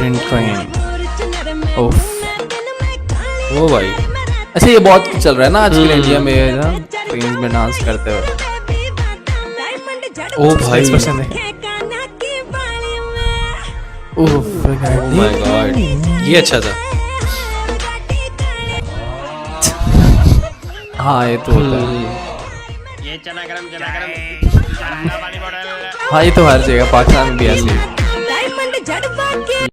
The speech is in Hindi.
इन ट्रेन। ओफ। ओ भाई, अच्छा ये बहुत चल रहा है ना आजकल इंडिया में ना, ट्रेन में डांस करते हुए। ओ भाई, एक्सप्रेशन है। ओह ओ माय गॉड, ये अच्छा था। हाँ ये तो होता है। ये चना गरम ठंडा पानी बॉटल। हाँ ये तो हर जगह पाकिस्तान में भी ऐसे ही है।